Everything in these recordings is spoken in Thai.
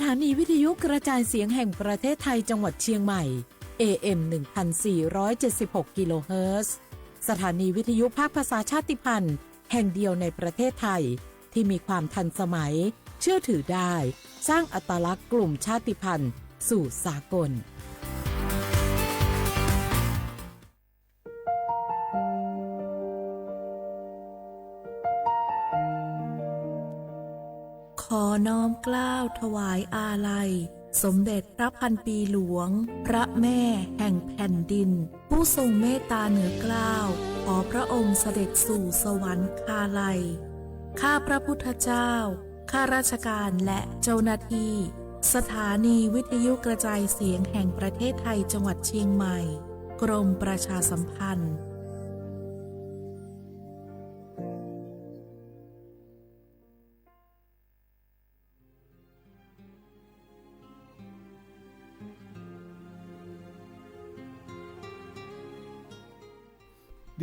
ถานีวิทยุกระจายเสียงแห่งประเทศไทยจังหวัดเชียงใหม่ AM 1476 กิโลเฮิรตซ์สถานีวิทยุภาคภาษาชาติพันธุ์แห่งเดียวในประเทศไทยที่มีความทันสมัยเชื่อถือได้สร้างอัตลักษณ์กลุ่มชาติพันธุ์สู่สากลขอน้อมเกล้าถวายอาลัยสมเด็จพระพันปีหลวงพระแม่แห่งแผ่นดินผู้ทรงเมตตาเหนือเกล้าขอพระองค์เสด็จสู่สวรรคาลัยข้าพระพุทธเจ้าข้าราชการและเจ้าหน้าที่สถานีวิทยุกระจายเสียงแห่งประเทศไทยจังหวัดเชียงใหม่กรมประชาสัมพันธ์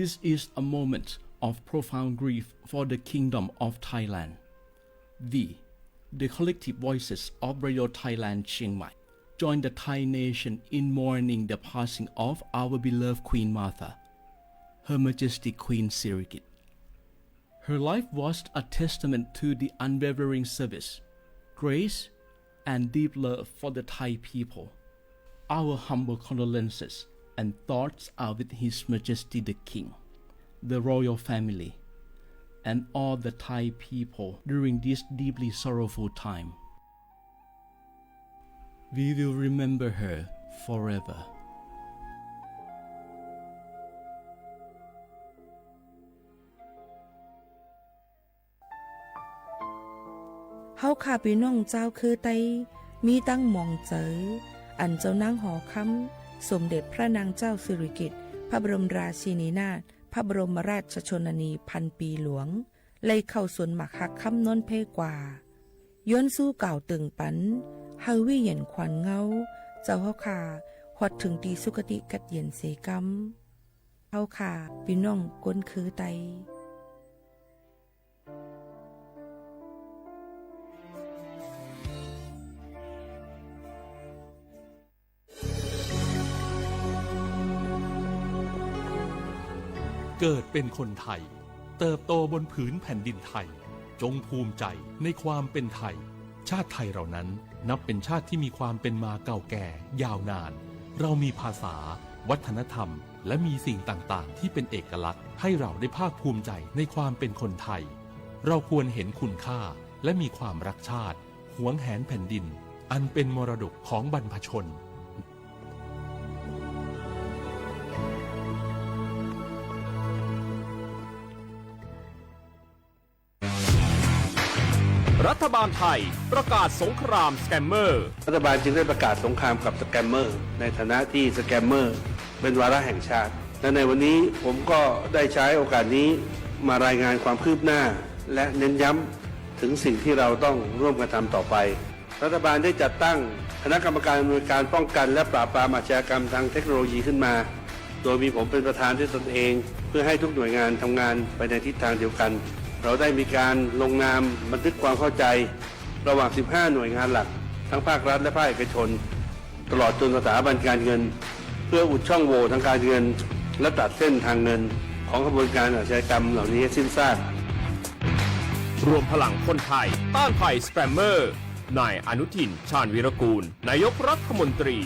This is a moment of profound grief for the Kingdom of Thailand. The collective voices of Radio Thailand Chiang Mai join the Thai nation in mourning the passing of our beloved Queen Martha, Her Majesty Queen Sirikit. Her life was a testament to the unwavering service, grace, and deep love for the Thai people. Our humble condolences and thoughts are with His Majesty the King, the royal family, and all the Thai people during this deeply sorrowful time. We will remember her forever. เฮาข้าพี่น้องเจ้าคือไตมีตั้งหม่องเจออันเจ้านางหอคำสมเด็จพระนางเจ้าสิริกิติ์พระบรมราชินีนาถพระบรมราชชนนีพันปีหลวงเลยเข้าสวนหมักฮักคำนนเพกว่าย้อนสู้เก่าตึงปันเฮาวิเย็นขวัญเงาเจ้าเฮาขาหอดถึงตีสุคติกัดเย็นเสกำเฮาขาพี่น้องก้นคือไตเกิดเป็นคนไทยเติบโตบนผืนแผ่นดินไทยจงภูมิใจในความเป็นไทยชาติไทยเรานั้นนับเป็นชาติที่มีความเป็นมาเก่าแก่ยาวนานเรามีภาษาวัฒนธรรมและมีสิ่งต่างๆที่เป็นเอกลักษณ์ให้เราได้ภาคภูมิใจในความเป็นคนไทยเราควรเห็นคุณค่าและมีความรักชาติหวงแหนแผ่นดินอันเป็นมรดกของบรรพชนรัฐบาลไทยประกาศสงครามสแกมเมอร์รัฐบาลจึงได้ประกาศสงครามกับสแกมเมอร์ในฐานะที่สแกมเมอร์เป็นวาระแห่งชาติและในวันนี้ผมก็ได้ใช้โอกาสนี้มารายงานความคืบหน้าและเน้นย้ำถึงสิ่งที่เราต้องร่วมกันทำต่อไปรัฐบาลได้จัดตั้งคณะกรรมการอำนวยการป้องกันและปราบปรามอาชญากรรมทางเทคโนโลยีขึ้นมาโดยมีผมเป็นประธานด้วยตนเองเพื่อให้ทุกหน่วยงานทำงานไปในทิศทางเดียวกันเราได้มีการลงนามบันทึกความเข้าใจระหว่าง 15 หน่วยงานหลักทั้งภาครัฐและภาคเอกชนตลอดจนสถาบันการเงินเพื่ออุดช่องโหว่ทางการเงินและตัดเส้นทางเงินของกระบวนการอาชญากรรมเหล่านี้ให้สิ้นซากรวมพลังคนไทยต้านภัยสแกมเมอร์นายอนุทินชาญวีรกูลนายกรัฐมนตรี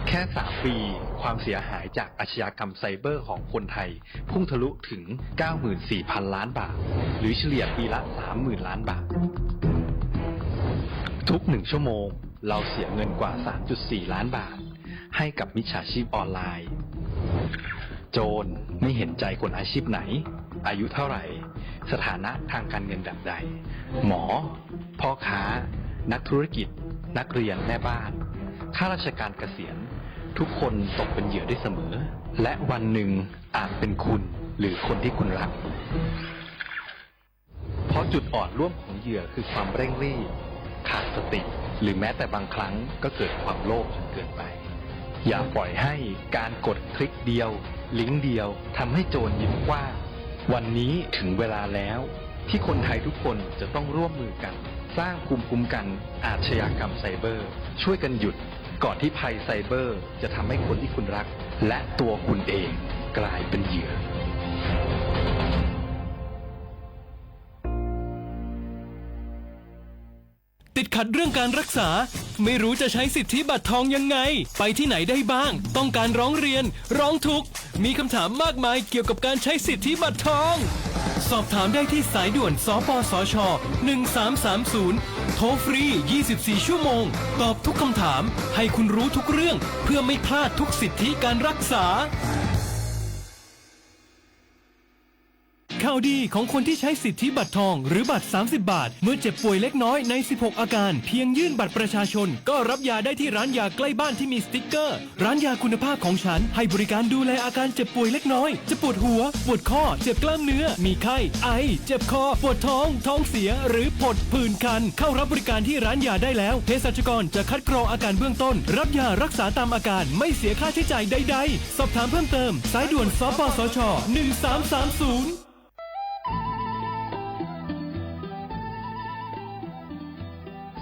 แค่3 ปีความเสียหายจากอาชญากรรมไซเบอร์ของคนไทยพุ่งทะลุถึง 94,000 ล้านบาทหรือเฉลี่ยปีละ 30,000 ล้านบาททุก1 ชั่วโมงเราเสียเงินกว่า 3.4 ล้านบาทให้กับมิจฉาชีพออนไลน์โจรไม่เห็นใจคนอาชีพไหนอายุเท่าไหร่สถานะทางการเงินแบบใดหมอพ่อค้านักธุรกิจนักเรียนแม่บ้านข้าราชการเกษียณทุกคนตกเป็นเหยื่อได้เสมอและวันหนึ่งอาจเป็นคุณหรือคนที่คุณรักเพราะจุดอ่อนร่วมของเหยื่อคือความเร่งรีบขาดสติหรือแม้แต่บางครั้งก็เกิดความโลภจนเกินไป อย่าปล่อยให้การกดคลิกเดียว ลิงก์เดียวทำให้โจรยิ้มกว้างวันนี้ถึงเวลาแล้วที่คนไทยทุกคนจะต้องร่วมมือกัน สร้างภูมิคุ้มกันอาชญากรรมไซเบอร์ ช่วยกันหยุดก่อนที่ภัยไซเบอร์จะทำให้คนที่คุณรัก และตัวคุณเองกลายเป็นเหยื่อ ติดขัดเรื่องการรักษาไม่รู้จะใช้สิทธิบัตรทองยังไงไปที่ไหนได้บ้างต้องการร้องเรียนร้องทุกข์มีคำถามมากมายเกี่ยวกับการใช้สิทธิบัตรทองสอบถามได้ที่สายด่วนสปสช1330โทรฟรี24ชั่วโมงตอบทุกคำถามให้คุณรู้ทุกเรื่องเพื่อไม่พลาดทุกสิทธิการรักษาข่าวดีของคนที่ใช้สิทธิบัตรทองหรือบัตร30 บาทเมื่อเจ็บป่วยเล็กน้อยใน16อาการเพียงยื่นบัตรประชาชนก็รับยาได้ที่ร้านยาใกล้บ้านที่มีสติ๊กเกอร์ร้านยาคุณภาพของฉันให้บริการดูแลอาการเจ็บป่วยเล็กน้อยจะปวดหัวปวดข้อเจ็บกล้ามเนื้อมีไข้ไอเจ็บคอปวดท้องท้องเสียหรือผดผื่นคันเข้ารับบริการที่ร้านยาได้แล้วเภสัชกรจะคัดกรองอาการเบื้องต้นรับยารักษาตามอาการไม่เสียค่าใช้จ่ายใดๆสอบถามเพิ่มเติมสายด่วนสปสช1330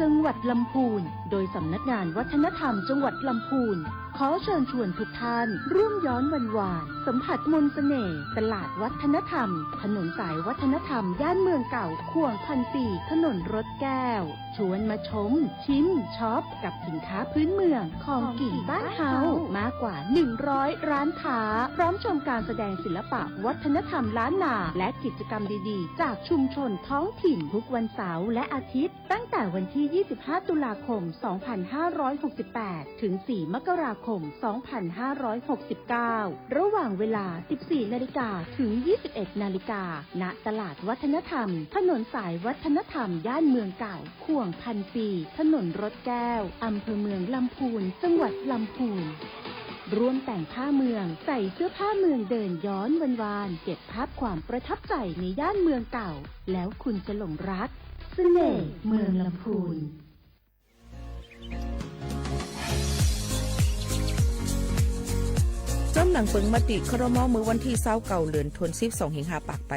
จังหวัดลำพูนโดยสำนักงานวัฒนธรรมจังหวัดลำพูนขอเชิญชวนทุกท่านร่วมย้อนวันวานสัมผัสมนต์เสน่ห์ตลาดวัฒนธรรมถนนสายวัฒนธรรมย่านเมืองเก่าข่วงพันปีถนนรถแก้วชวนมาชมชิมช็อปกับสินค้าพื้นเมืองของกินบ้านเฮามากกว่า100ร้านค้าพร้อมชมการแสดงศิลปะวัฒนธรรมล้านนาและกิจกรรมดีๆจากชุมชนท้องถิ่นทุกวันเสาร์และอาทิตย์ตั้งแต่วันที่25ตุลาคม2568ถึง4มกราคม2569ระหว่างเวลา 14 นาฬิกาถึง 21 นาฬิกาณตลาดวัฒนธรรมถนนสายวัฒนธรรมย่านเมืองเก่าข่วงพันปีถนนรถแก้วอำเภอเมืองลำพูนจังหวัดลำพูนร่วมแต่งผ้าเมืองใส่เสื้อผ้าเมืองเดินย้อนวานๆเก็บภาพความประทับใจในย่านเมืองเก่าแล้วคุณจะหลงรักเสน่ห์เมืองลำพูนจอมหนังเปิงมติครม.มือวันที่29เดือนธันวาคม12สิงหาปักไป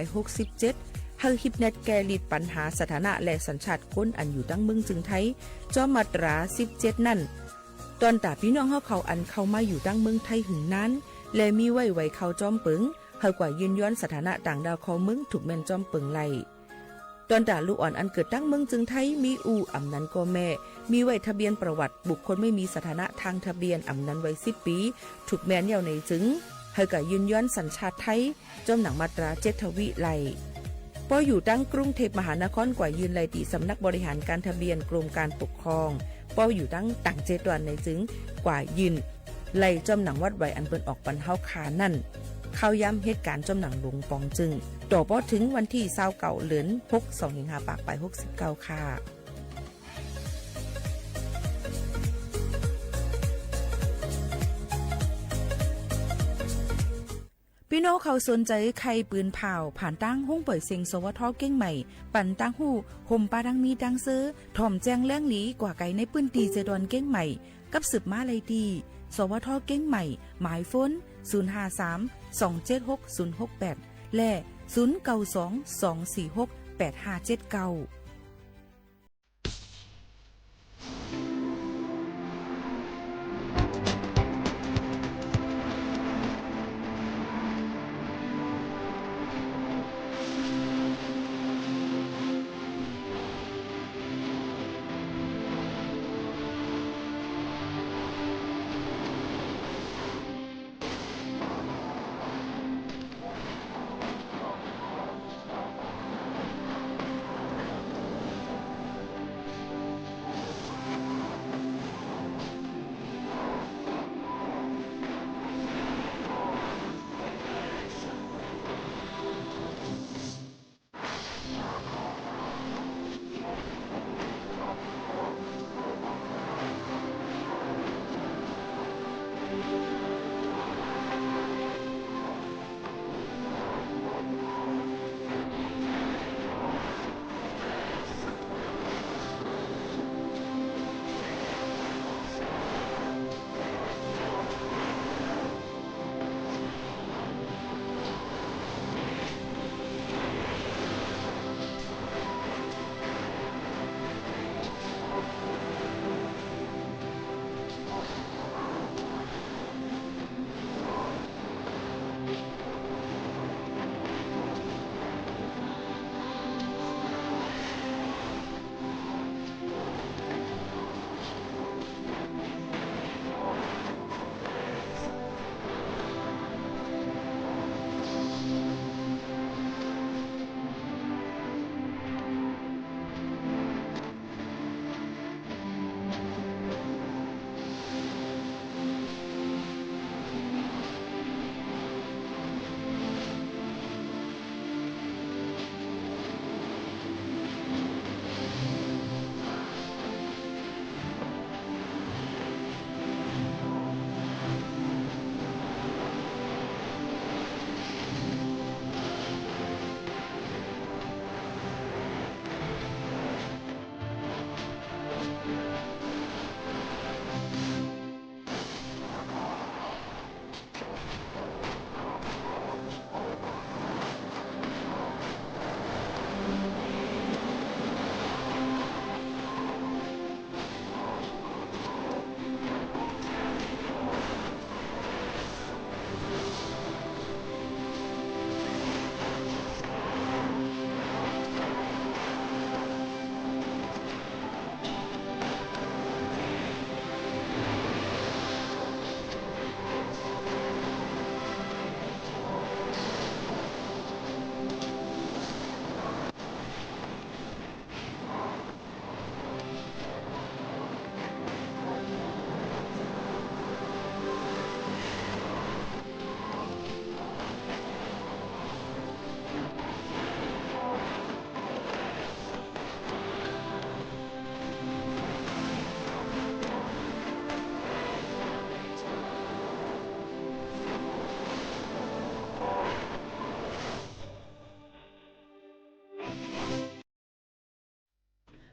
67เฮาฮิปเน็ตแกลิดปัญหาสถานะและสัญชาติคนอันอยู่ตั้งเมืองจึงไทยจอมมาตรา17นั่นตอนตาพี่น้องเฮาเขาอันเข้ามาอยู่ตั้งเมืองไทยหึงนั้นและมีไว้เข้าจอมเปิงเฮากว่ายืนย้อนสถานะต่างดาวของเมืองถูกแม่นจอมเปิงไล่ตอนตาลูกอ่อนอันเกิดตั้งเมืองจึงไทยมีอำนั้นก็แม่มีไว้ทะเบียนประวัติบุคคลไม่มีสถานะทางทะเบียนอำนั้นไว้10ปีถูกแม่นยาวในจึงเฮากะยืนย้อนสัญชาติไทยจอมหนังมาตรา7ทวิไลพออยู่ตั้งกรุงเทพมหานครกว่ายืนไลติสำนักบริหารการทะเบียนกรมการปกครองพออยู่ตั้งต่างเจตวันในจึงกว่ายืนไลจอมหนังวัดไว้อันเปิ้นออกปันเฮาคานั่นเข้าย้ำเหตุการณ์จอมหนังหลวงปองจึงต่อพอถึงวันที่29เดือน6 2สิงหาคมไป69ค่ะพี่น้องเขาสนใจใครปืนเผาผ่านตั้งห้องเปิดเสียงสวทเก้งใหม่ปั่นตั้งหูห่มปาดังมีดังซื้อถ่อมแจ้งแล้งหลีกว่าไก่ในปืนตีเจดอนเก้งใหม่กับสืบมาเลยดีสวทเก้งใหม่หมายฟ้น053-276-068และ0922468579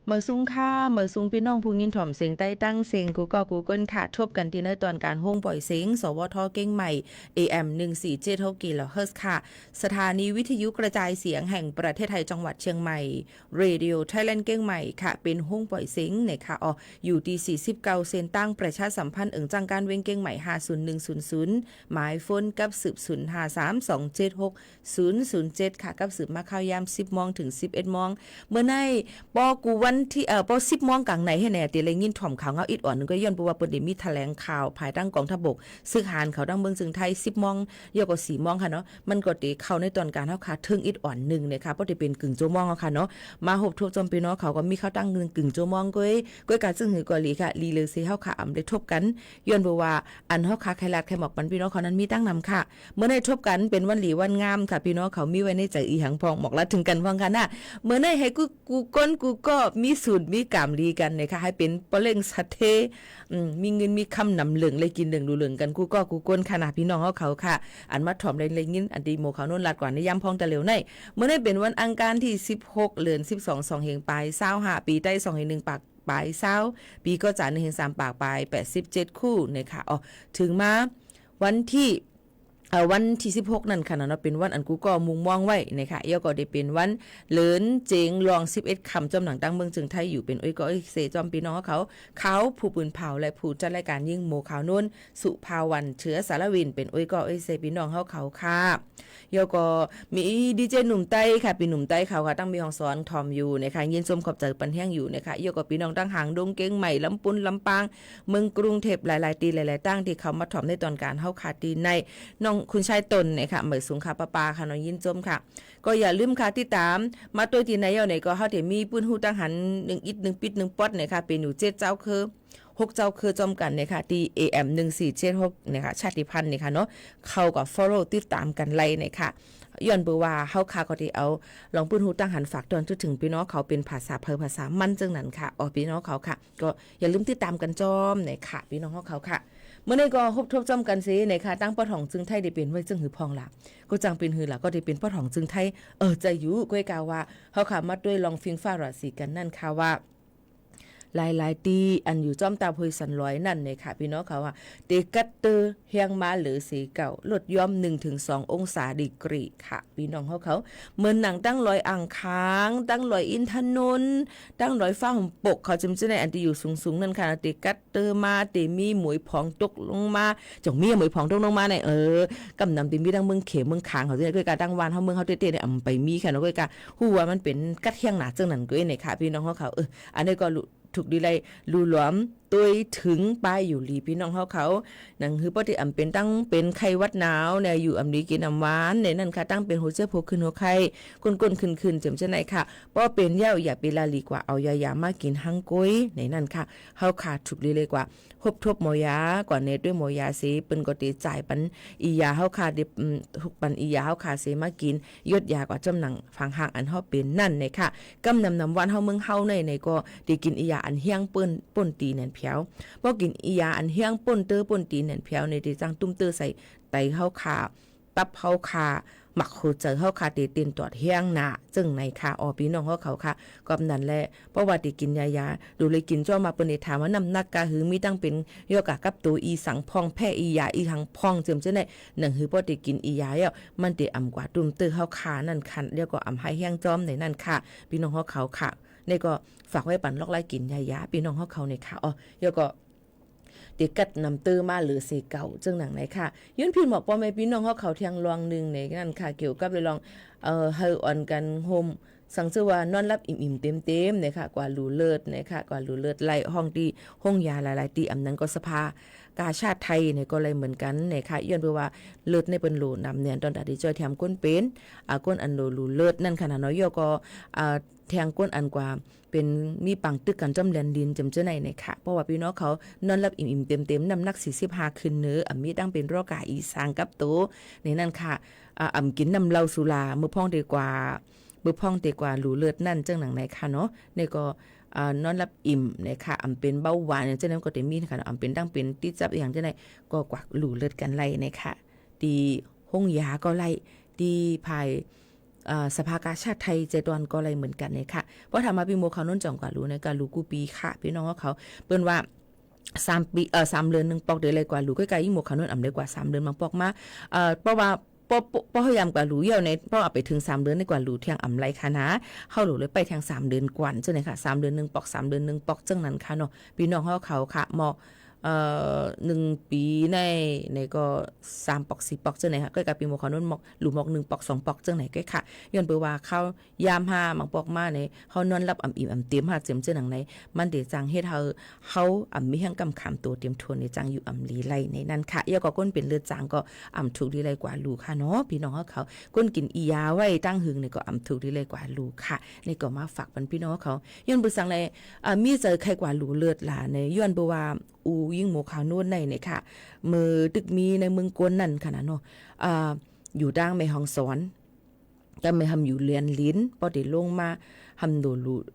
เมื่อซุงค่าเมื่อซุงพี่น้องผู้ยินถ่อมเสียงใต้ตั้งเสียงกูก็กูก้นค่ะทบกันที่ในตอนการห้องปล่อยเสียงสวทเก้งใหม่ AM 1476กิโลเฮิรตซ์ค่ะสถานีวิทยุกระจายเสียงแห่งประเทศไทยจังหวัดเชียงใหม่ Radio Thailand เก้งใหม่ค่ะเป็นห้องปล่อยเสียงนะคะอยู่ที่49เซนตั้งประชาสัมพันธ์จังการเว้งเก้งใหม่50100หมายโฟนกับสืบ053276007ค่ะกับสืบมาข่าวยาม 10 โมงถึง 11 โมงเมื่อในปอกูวันที่ปอ10 โมงกลางไหนให้แน่ติเลยยินถ่อมข่าวเงาอิดอ่อนนึงก็ย้อนเพราะว่าเปิ้นได้มีแถลงข่าวภายตั้งกองทัพบกซึ่งหารเขาดังเมืองจึงไทย10 โมงยกว่า4 โมงค่ะเนาะมันก็ติเข้าในตอนการเฮาค่ะถึงอิดอ่อนนึงนะคะเพราะได้เป็นกึ่งโจมองค่ะเนาะมาหบทบจมพี่น้องเขาก็มีเข้าตั้งกึ่งโจมองก้อยการซึ่งหือกอลีค่ะลีเลยสิเฮาค่ะได้ทบกันย้อนเพราะว่าอันเฮาค่ะไข่ลาดไข่หมอกปันพี่น้องเขานั้นมีตั้งนำค่ะเมื่อได้ทบกันเป็นวันหลีวันงามค่ะพี่น้องเขามีไว้ในใจอีหังพองหมอกละถึงกันพองค่ะน่ะเมื่อได้ให้กูก้นกูก็มีสูตรมีกามลีกันนะคะให้เป็นปะเล่งสะเทมีเงินมีคำนำเหลืองเลยกินเหลืองดูเหลืองกันกูก็กูก้นขนาดพี่น้องเขาค่ะอันมาถ่อมเลยยินอันดีโมเขาโน่นลาดกว่าในย่ำพองตะเหลวในเมื่อได้เป็นวันอังคารที่16เดือน12 2เฮงปลาย25ปีใต้2เฮง1ปากปลาย20ปีก็จ่า1เฮง3ปากปลาย87คู่นะคะถึงมาวันที่16นั่นค่ะเนาะเป็นวันอันกูก็มุ่งมองไว้นะคะย่อก็ได้เป็นวันเหลินเจงรอง11คำจอมหนังตั้งเมืองจึงไทยอยู่เป็นก็เสจอมพี่น้องเขาผู้ปืนเผาและผู้จัดรายการยิ่งโมขาวนนสุภาวันเชื้อสารวินเป็นก็เสพี่น้องเขาค่ะย่อก็มีดีเจหนุ่มไต้ค่ะเป็นหนุ่มไต้เขาค่ะตั้งมีห้องสอนทอมอยู่นะคะยินชมขอบใจปันแห้งอยู่นะคะย่อก็พี่น้องตั้งหางดงเก้งใหม่ลำปุนลำปางเมืองกรุงเทพหลายๆตีหลายๆตั้งที่เขามาถอมในตอนการเฮาขาดตีในน้องคุณชายตนนะคะเหมือนสูงค่ะปาค่ะน้องยินจมค่ะก็อย่าลืมค่ะที่ตามมาตัวที่ไหนเอาไหนก็เฮาได้มีปืนฮู้ตั้งหัน1อิด1ปิด1ป๊อดนะคะเป็นอยู่7เจ้าคือ6เจ้าคือจอมกันนะคะที่ AM 1476นะคะชาติพันธุ์นะคะเนาะเข้ากับ follow ติดตามกันไล่นะคะย้อนเบอร์ว่าเฮาค่ะก็ได้เอาลองปืนฮู้ตั้งหันฝากตอนถึงพี่น้องเขาเป็นภาษาภาษามันจังนั้นค่ะพี่น้องเขาค่ะก็อย่าลืมติดตามกันจอมนะคะพี่น้องเขาค่ะเมื่อในก็ฮบทบจอมกันสิในค่ะตั้งป้อถ่องจึงไทยได้เป็นไว้จึงหือพองล่ะก็จังเป็นหือล่ะก็ได้เป็นป้อถ่องจึงไทยใจอยู่ก้อยกาว่าเฮาค่ะมาด้วยลองฟิงฟ้าราศีกันนั่นค่ะว่าหลายๆตีอันอยู่จอมตาพยสันร้อยนั่นเนี่ยค่ะพี่น้องเขาว่าเตกัตเตอร์เฮียงมาหรือสีเก่าลดย่อม 1-2 องศาดีกรีค่ะพี่น้องเขาเหมือนหนังตั้งลอยอ่างค้างตั้งลอยอินทนนท์ตั้งลอยฟ้าห่มปกเขาจำในอันที่อยู่สูงๆนั่นค่ะเตกัตเตอร์มาเตมีหมวยพองตกลงมาจงมีหมวยพองตกลงมาเนี่ยกำนำเตมีตั้งเมืองเขมเมืองขางเขาจะด้วยการตั้งวานเขาเมืองเขาเตะๆเนี่ยไปมีค่ะเนาะด้วยการฮู้ว่ามันเป็นกัดเฮียงหนาจังนั้นก็เนี่ยค่ะพี่น้องเขาอันนี้ก็ถูกดีเลยรูหลวมตัวถึงปลายอยู่หลีพี่น้องเขานั่นคือปกติเป็นตั้งเป็นไข้วัดหนาวเนี่ยอยู่ดีกินน้ำหวานในนั่นค่ะตั้งเป็นหัวเชื้อโผขึ้นหัวไข้ก้นขึ้นเจ็บเช่นไหนค่ะเพราะเป็นยาอย่าเป็นลาลีกว่าเอายามากินหังก้อยในนั่นค่ะเขาขาดถูกดีเลยกว่าครบทบหมอยากว่าเนตด้วยหมอยาสีเป็นก็ติจ่ายปันอียาเขาขาดทุกปันอียาเขาขาดเสมากินยดยากว่าจำหนังฟังห่างอันเขาเป็นนั่นเนี่ยค่ะกำนำวันเขาเมืองเขาในก็ได้กินอียาอันเฮียงป่นตีแน่นเพียวพอกินอียาอันเฮียงป่นตีแน่นเพียวในที่จังตุ้มเตอใส่ไตเฮาขาตับเฮาขาหมักโคเจอเฮาขาตีตีนตอดเฮียงหน้าจึงในค่ะพี่น้องเขาค่ะก็นั่นแหละเพราะว่าติกินยาดูเลยกินจ้อมาเปิ้นได้ถามว่าน้ำหนักกะหือมีตั้งเป็นยอกะกับตัวอีสังพองแพ้อียาอีหังพองเจิมจังได๋นั่นคือพอติกินอียาแล้วมันติอ่ำกว่าตุ้มเตอเฮาขานั่นคันแล้วก็อ่ำให้เฮียงจ้อมในนั่นค่ะพี่น้องเขาค่ะนี่ก็ฝากไว้ปั่นลอกไล่กินยาพี่น้องเขาในค่ะแล้วก็เด็กกัดนำตื้อมาหรือสีเก่าจังหนังไหนค่ะย้อนพี่หมอกป้อแม่พี่น้องเขาเทียงลองนึงในนั่นค่ะเกี่ยวกับเลยลองเฮาอ่อนกันโฮมสังเสว่านอนรับอิ่มๆเต็มๆเนี่ยค่ะกว่ารูเลิศเนี่ยค่ะกว่ารูเลิศไล่ห้องที่ห้องยาหลายๆที่อำนั้นก็สภากาชาติไทยเนี่ยก็เลยเหมือนกันเนี่ยค่ะย้อนเพราะว่าเลิศในเป็นรูนำเนี่ยตอนตัดที่จอยแถมก้นเป็นก้นอันรูเลิศนั่นขนาดน้อยก็แทงก้นอันกว่าเป็นมีปังตึกกันจอมแลนดินจำเจ้าไหนเนี่ยค่ะเพราะว่าพี่น้องเขานอนรับอิ่มๆเต็มๆน้ำหนัก45ขึ้นเนื้อมีตั้งเป็นโรคกาอีสางกับโตในนั่นค่ะกินน้ำเหล้าสุรามือพ่องดีกว่าหรูเลือดนั่นจังหนังไหนค่ะเนาะนี่ก็นอนรับอิ่มนะคะเป็นเบาหวานอย่างเช่นนั้นก็จะมีค่ะเป็นตั้งเป็นติดจับอย่างเช่นนั้นก็กวักหรูเลือดกันไล่นะคะดีห้องยาก็ไล่ดีภาย สภากาชาติไทยเจดอนก็อะไรเหมือนกันเนี่ยค่ะเพราะทำมาปีโมเขานุ่นจ่องกว่ารู้ในการรู้กูปีค่ะพี่น้องเขาเปิ้นว่า3 ปี3 เดือนนึงปอกเดือนเลยกว่ารู้ใกล้ๆยิ่งโมเขานุ่นอ่ำเลยกว่า3 เดือนมาปอกมาเพราะว่าป้อพยายามกว่ารู้เยอะในป้อเอาไปถึง3 เดือนในกว่ารู้เที่ยงอ่ำไรค่ะนะเข้ารู้เลยไปทาง3 เดือนกว่าจังได๋ค่ะ3 เดือนนึงปอก3 เดือนนึงปอกจังนั้นค่ะเนาะพี่น้องเขาค่ะเหมาะ1 ปีในก็3 ปอก4 ปอกจังไหนค่ะก็กับปีโมเขานุ่นหมอกหลุมหมอก1 ปอก2 ปอกจังไหนก็ค่ะย้อนไปว่าเขายาม5มังปอกมาในเขานอนรับอ่ำอิ่มอ่ำเต็มหาเต็มจังหนังในมันเดจังเฮ็ดเขาอ่ำมีแห่งกำขามตัวเต็มทวนในจังอยู่อ่ำลีไลในนั้นค่ะยาก็ก้นเป็นเลือดจางก็อ่ำถูกดีเลยกว่าลูกค่ะเนาะพี่น้องเขาก้นกินอียาไว้ตั้งหึงในก็อ่ำถูกดีเลยกว่าลูกค่ะในก็มาฝากปันพี่น้องเขาย้อนไปสั่งในมีเจอใครกว่าลูเลือดหลาในย้อนไปว่าอูยิ่งโมขาวนู่นในเนี่ยค่ะมือตึกมีในเมืองกวนนั่นค่ะนะเนาะอยู่ดังแม่ห้องสอนแต่ไม่ทำอยู่เรียนลิ้นพอได้ลงมาทำโ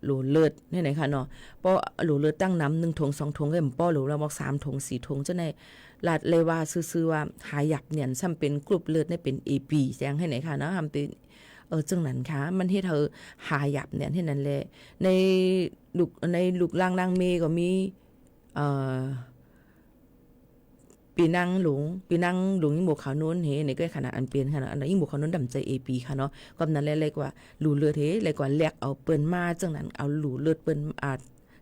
หลเลิศนี่ไหนค่ะเนาะพอโหลเลิศตั้งน้ำ1 ถุง 2 ถุงก็ป้อโหลเราบอก3 ถุง 4 ถุงจะในลาดเลยว่าซื่อๆว่าหาหยับเนี่ยซ้ำเป็นกลุ่มเลือดได้เป็น AP แจ้งให้ไหนค่ะนะทำเป็นจังนั้นค่ะมันเฮ็ดเธอหาหยับเนี่ยที่นั่นแหละในลูกล่างเมก็มีปีนั่งหลงยิ่งบวกขาวนู้นเฮในก็ขนาดอันเปลี่ยนขนาดอันยิ่งบวกขาวนู้นดำใจ AP ค่ะเนาะก็นั้นเลยกว่าหลูเลือดเฮเลยกว่าแลกเอาเปิ้นมาจังนั้นเอาหลูเลือดเปิ้น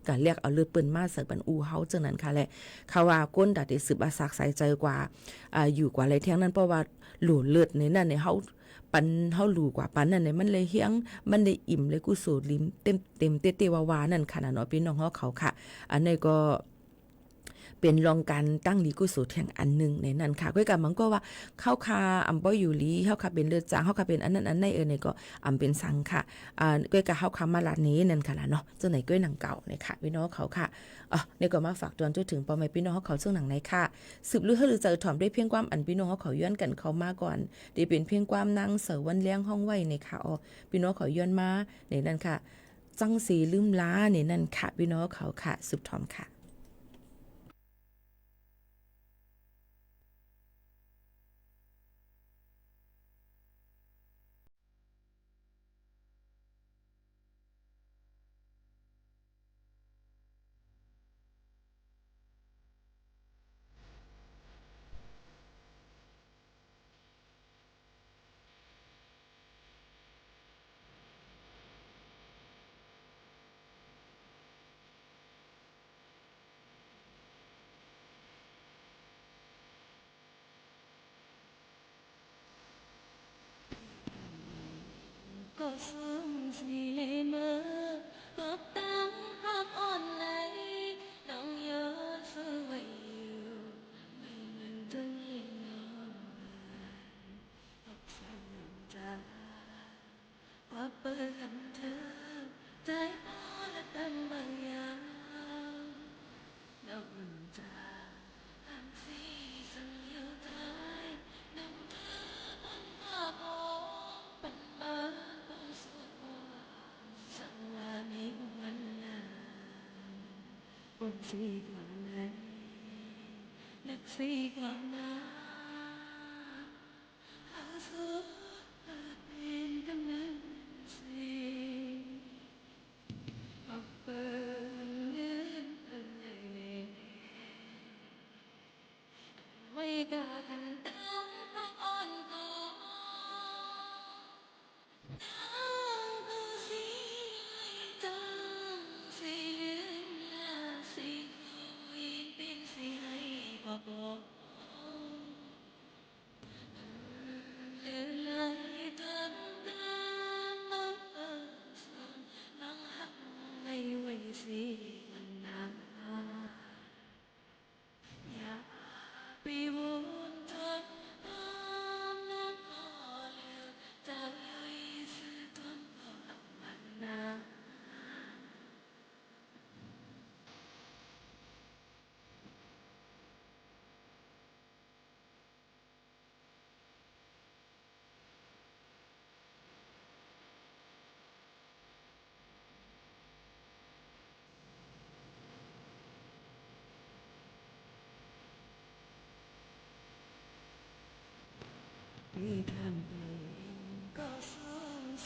การเรียกเอาเลือดเปิ้นมาใส่บันอูเฮาจังนั้นค่ะแหละเขาว่าก้นดัดได้สืบอาศักใส่ใจกว่าอยู่กว่าอะไรแท้งนั้นเพราะว่าหลูเลือดในนั้นในเฮาปันเฮาหลูกว่าปันนั่นเนี่ยมันเลยเฮียงมันได้อิ่มเลยกุโสลิ้มเต็มเตวาวานั่นค่ะเนาะพี่น้องเขาค่ะอันนี้ก็เป็นรองการตั้งลีกุโสแห่งอันนึงในนั้นค่ะก็กับมันก็ว่าเข้าคาอำบ่อยู่ลีเข้าคาเป็นเลือดจางเข้าคาเป็นอันนั้นอันในเนี่ยก็อำเป็นสังค่ะก็กับเข้าคามาลานี้นั่นค่ะล่ะเนาะจังไหนก็หนังเก่าเนี่ยค่ะพี่น้องเขาค่ะนี่ก็มาฝากตอนจนถึงปอแม่พี่น้องเขาซึ่งหนังในค่ะสืบลือหรือเจอถ่อมด้วยเพียงความอันพี่น้องเขาย้อนกันเข้ามาก่อนได้เป็นเพียงความนางเสวันเลี้ยงห้องไว้ในค่ะพี่น้องเขาย้อนมาในนั้นค่ะจังสีลืมล้าในนั้นค่ะพี่น้องเขาค่ะสืบถ่อมค่ะcó sớm gì lên mơ ngập tắm hát on lấy nắng nhớ xưa vậy yêu mình từng nhau học sinh ra qua bờ gần thơ trái bó là đâm bằng nhau nằm ra làm gì dừng yêu thái nằm thơ ấm áp bận mơ bông xuân rằng là mấyวันlà buồn gì còn này lực gì còn đó hãy giữ bên tâm linh gì học bền đến từng ngày mấy cả thành tâm không on có đang có gì đang gì liên là gì thôi bên gì hay bỏ bỏ để lại thân đang nắng hắt ngày quay gì mình nắng nhà bị buồn thật nắng họ liều ta yêu sự tuôn vào lòng mình vì thầm có sương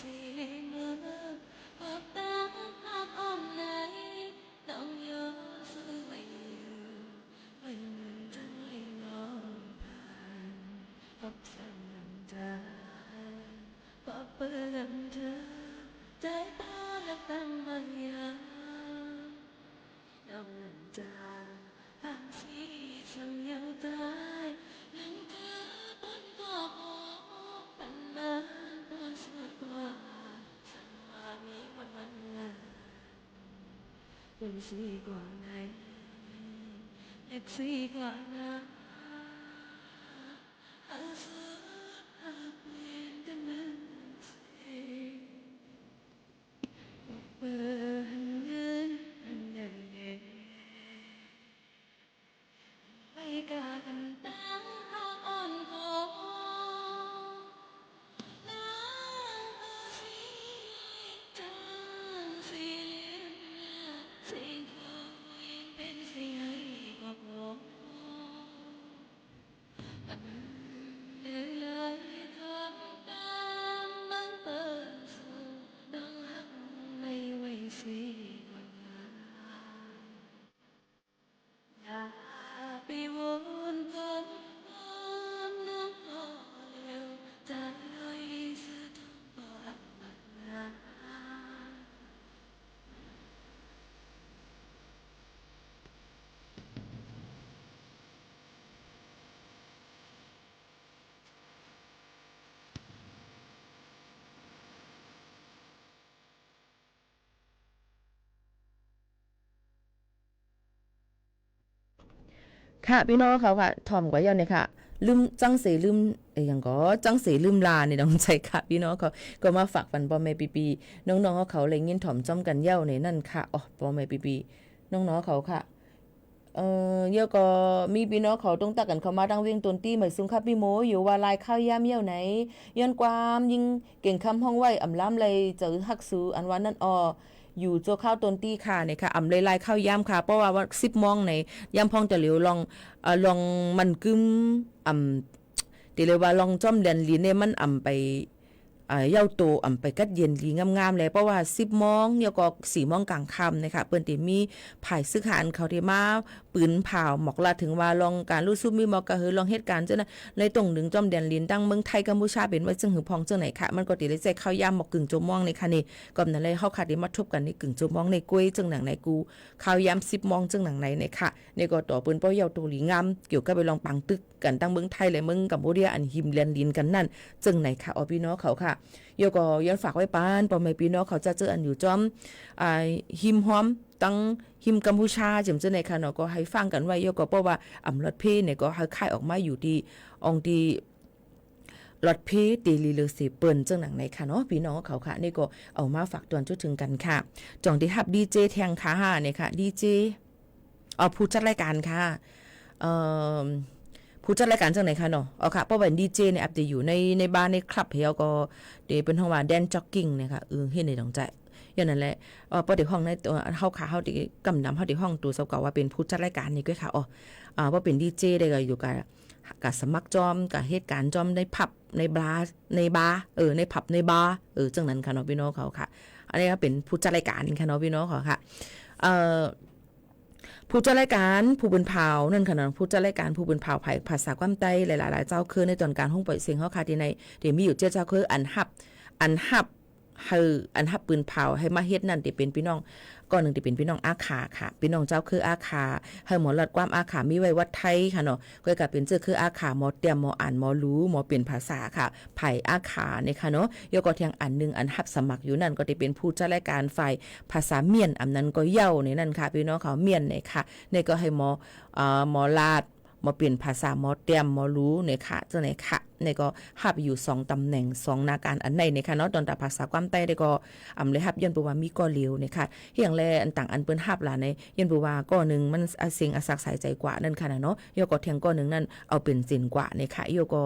lòng ta hàng si chẳng nhau tới những thứ vẫn có khó phần lớn tôi sẽ qua chẳng mà nghĩ một lần là đừng suy qua này đừng suy qua nào hãy giữ hãy quên đến bên bay cả gần tháng hát ôn khó nắng gì tháng gì xin thôi bên gì ấy có khó để lời thơm đang mang tơ đang hắt mây quay suy vì muốn vẫn nước đều tan lối giữa thơm bờ mặt ค่ะพี่น้องเขาค่ะถ่อมกว่าเยาเนี่ยค่ะลืมจังเสลืมอย่างก็จังเสลืมลาเนี่ยน้องใจค่ะพี่น้องเขาก็มาฝากปันปอแม่ปีๆน้องๆเขาเลยยินถ่อมจ้อมกันเย้าในนั่นค่ะอ๋อปอแม่ปีๆน้องๆเขาค่ะเยาก็มีพี่น้องเขาต้องตักกันเข้ามาดังเวียงตนตี้เหมือนซุงค่ะพี่โมอยู่ว่าลายข้าวย่ามเย้าไหนย้อนความยิงเก่งคำห้องไว้อ่ำล้ำเลยเจอฮักซูอันวันนั้นอยู่โจข้าวตนตี้ค่ะเนี่ยค่ะอำเลยลายข้าวย่ำค่ะเพราะว่า10โมงในย่ำพองจะเหลียวลองมันกึมติเลยว่าลองจ้อมเด่นลีเนี่ยมันไปเย้าโตไปกัดเย็นลีงามๆเลยเพราะว่า10โมงแล้วก็4โมงกลางค่ำนะคะเปิ้นติมีภายซึกหานเขาที่มาปืนเผาหมอกลาถึงว่าลองการรู้ซุมีหมอกก็คือลองเหตุการณ์จังนะเลยตรงดึงจ้อมเด่นลีนตั้งเมืองไทยกัมพูชาเป็นไว้จึงหือพองจังไหนค่ะมันก็ติเลยใจเข้ายามหมอกกึ่งโจมองในค่ะนี่ก็นั่นเลยเฮาค่ะได้มาทบกันในกึ่งโจมองในกล้วยจังหนังในกูข้าวยาม10โมงจังหนังในค่ะนี่ก็ต่อเปิ้นเป้าเย้าโตลีงามเกี่ยวกับไปลองปังตึกกันตั้งเมืองไทยและเมืองกัมพูชาอันหิมเลียนลินกันนั่นจังไหนค่ะพี่น้องเขาค่ะโยก็ย้อนฝากไว้ปานปอแม่พี่น้องเขาจะเจออันอยู่จอมหิมหอมตั้งหิมกัมพูชาจิมเจอในค่ะเนาะก็ให้ฟังกันไว้โยก็เพราะว่ารถเพเนี่ยก็ให้ค่ายออกมาอยู่ที่องค์ที่รถเพตีลีเลอสิเปิ้นจังหนังในค่ะเนาะพี่น้องเขาค่ะนี่ก็เอามาฝากตอนจุดถึงกันค่ะจ่องที่ฮับดีเจแทงค่ะเนี่ยค่ะดีเจผู้จัดรายการค่ะผู้จัดรายการจังไหนคะเนาะค่ะเพราะว่าดีเจเนี่ยอัปเดตอยู่ในบ้านในคลับเฮาก็เดี๋ยวเป็นห้องว่าแดนจ็อกกิ้งนะคะเฮ็ดในดองใจอย่างนั้นแหละพอเดี๋ยวห้องในตัวเฮาขาเฮาที่กำนำเฮาที่ห้องตัวเสาเก่าว่าเป็นผู้จัดรายการนี่ก็ค่ะว่าเป็นดีเจได้ก็อยู่กับสมัครจอมกับเหตุการณ์จอมในผับในบาร์ในผับในบาร์จังนั้นค่ะเนาะพี่น้องเขาค่ะอันนี้ก็เป็นผู้จัดรายการค่ะเนาะพี่น้องเขาค่ะผู้จัดรายการผู้เป็นเผานั่นค่ะเนาะผู้จัดรายการผู้เป็นเผาภาษาความใต้หลายๆเจ้าคือในตอนการห้องปล่อยเสียงเฮาค่ะที่ในเดี๋ยวมีอยู่เจ้าคืออันฮับปืนเผาให้มาเฮ็ดนั่นที่เป็นพี่น้องก่อนนึงที่เป็นพี่น้องอาขาค่ะพี่น้องเจ้าคืออาขาให้หมอลัดความอาขามีไว้วัดไทยค่ะเนาะก็กลายเป็นคืออาขาหมอเตรียมหมออ่านหมอรู้หมอเป็นภาษาค่ะไผอาขาเนี่ยค่ะเนาะยกก็เทียงอันนึงอันฮับสมัครอยู่นั่นก็ได้เป็นผู้จัดรายการฝ่ายภาษาเมียนอันนั้นก็เย้าในนั่นค่ะพี่น้องเขาเมียนเนี่ยค่ะนี่ก็ให้หมอลาดหมอเปลี่ยนภาษาหมอเตรียมหมอรู้เนี่ยค่ะจังไหนค่ะนี่ก็ฮับอยู่2ตำแหน่ง2นาการอันไหนเนี่ยค่ะเนาะตอนแต่ภาษาความใต้ได้ก็เลยฮับยันบ่ว่ามีก็เหลียวเนี่ยค่ะเฮียงแลอันต่างอันเปิ้นฮับล่ะในยันบ่ว่าก็นึงมันสิ่งอสักสายใจกว่านั่นค่ะเนาะยกก็เทียงก็นึงนั่นเอาเป็นสินกว่าเนี่ยค่ะยกก็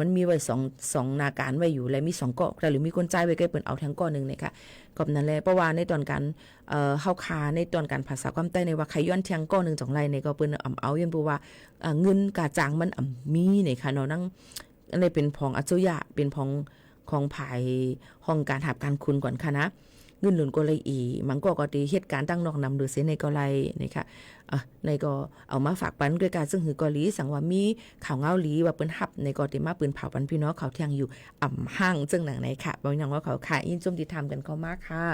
มันมีไว้2นาการไว้อยู่และมี2ก้อแต่หรือมีคนจ่ายไว้ก็เปิ้นเอาทั้งก้อนึงเนี่ยค่ะก็นั่นแหละเพราะว่าในตอนการเฮาคาในตอนการภาษาความใต้ในว่าใครย้อนเทียงก้อนึงจังไรเนี่ยก็เปิ้นเอายันบ่ว่าเงินกาจางมันมีเนี่ยค่ะเนาะนั่งอันนี้เป็นของอัจฉริยะเป็นของภายห้องการหับการคุณก่อนค่ะนะเงินหลุนก็เลยมันก็ดีเหตุการณ์ตั้งนอกนำโดยเสในก็เลยนี่ค่ะในก็เอามาฝากปันด้วยการซึ่งหือกอลีสังว่ามีข่าวเงาลีว่าเปิ้นฮับในก็ติมาปืนเผาปันพี่น้องเขาเที่ยงอยู่ห้างจังหนังไหนค่ะบ่ยังว่าเขาค่ะยินชมติธรรมกันเข้ามาค่ะ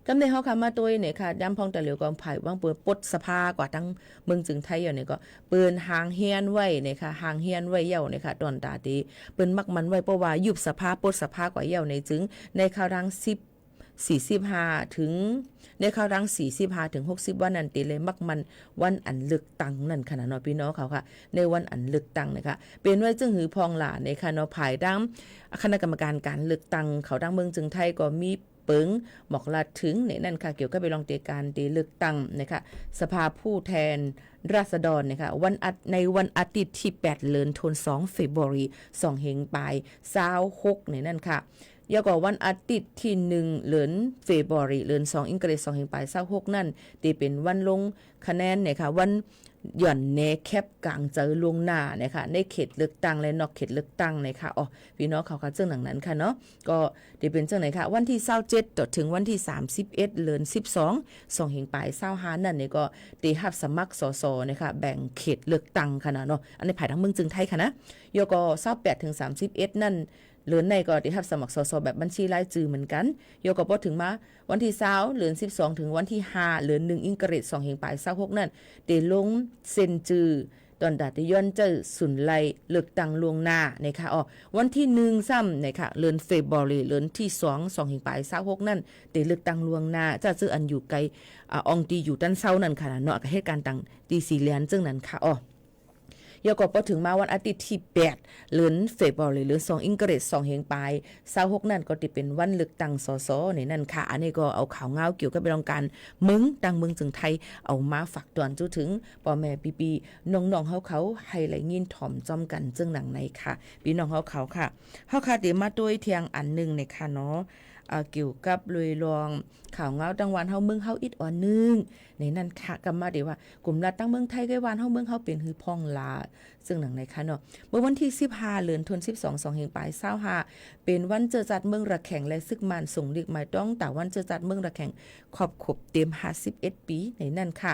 กำในเฮาค่ะมาตัวเนี่ยค่ะย้ำพองแต่เหลียวกองไผ่ว่างเปิดปดสภากว่าทั้งเมืองจึงไทยอยู่เนี่ยก็เปิ้นหางเฮียนไว้เนี่ยค่ะหางเฮียนไว้เหี่ยวเนี่ยค่ะตอนตาตีเปิ้นมักมันไว้เพราะว่ายุบสภาปดสภากว่าเหี่ยวในจึงในคราวรัง45ถึงในคราวรัง45ถึง60วันนั้นติเลยมักมันวันอันเลือกตั้งนั่นค่ะเนาะพี่น้องเขาค่ะในวันอันเลือกตั้งนะคะเป็นไว้จึงหือพองหลาในค่ะเนาะภายดังคณะกรรมการการเลือกตั้งเขาดังเมืองจึงไทยก็มีเปิงหมอกลาถึงเนี่ยนั่นค่ะเกี่ยวกับไปลองเตการตีเลือกตั้งนะคะสภาผู้แทนราษฎรนะคะในวันอาทิตย์ที่8เดือนธันวาคม2เฟบรุรี2เฮงปลาย26เนี่ยนั่นค่ะยาวกว่าวันอาทิตย์ที่1เดือนเฟบรุรีเดือน2อังกฤษ2เฮงปลาย26นั่นตีเป็นวันลงคะแนนเนี่ยค่ะวันหย่อนแนแคบกลางเจอลวงหน้านะคะในเขตเลือกตั้งและนอกเขตเลือกตั้งนะคะอ๋อพี่น้องเขาค่ะเจ้าหนังนั้นค่ะเนาะก็ได้เป็นเจ้าไหนค่ะวันที่27ต่อถึงวันที่31เดือน12 2เฮงปลาย25นั่นนี่ก็ได้รับสมัครสสนะคะแบ่งเขตเลือกตั้งค่ะเนาะอันนี้ภายทางเมืองจึงไทยค่ะนะยก็28ถึง31นั่นเดือนในก็ได้รับสมัครสสแบบบัญชีรายชื่อเหมือนกันยก็พอถึงมาวันที่20เดือน12ถึงวันที่5เดือน1อังกฤษ2เฮงปลาย26นั่นได้ลงเซ็นจือตอนดาตย้อนเจอสุนไลเลือกตั้งล่วงหน้านะคะอ๋อวันที่1ซ้ำนะคะเดือนเฟบรุรีเดือนที่2เฮงปลาย26นั่นได้เลือกตั้งล่วงหน้าจะซื้ออันอยู่ไกลอองตีอยู่ด้านเซานั่นค่ะเนาะกับเหตุการณ์ต่างตีสีเหลียนจึงนั้นค่ะอ๋อยก็พอถึงมาวันอาทิตย์ที่8เดือนเฟบรุรีเดือน2อังกฤษ2เฮงปลาย26นั่นก็ติเป็นวันเลือกตั้งสสนี่นั่นค่ะอันนี้ก็เอาข่าวเงาเกี่ยวกับเรื่องการเมืองต่างเมืองจึงไทยเอามาฝากตอนจุถึงพ่อแม่ปีน้องๆเขาให้ไหลยินถ่อมจอมกันจึงหนังในค่ะพี่น้องเขาค่ะเฮาค่ะเดี๋ยวมาด้วยเทียงอันนึงในค่ะเนาะเกี่ยวกับลุยลองข่าวเงาดังวันเฮาเมืองเฮาอิดอ่อนนึงในนั้นค่ะกลับมาเดี๋ยวว่ากลุ่มรัฐตั้งเมืองไทยไกวันเฮาเมืองเฮาเป็นฮือพองลาซึ่งหนังในค่ะเนาะเมื่อวันที่15เดือนธันวาคม2เฮงปลาย25เป็นวันเจอจัดเมืองระแข่งและซึกมันส่งเรียกหมายต้องแต่วันเจอจัดเมืองระแข่งขอบเต็ม51ปีในนั้นค่ะ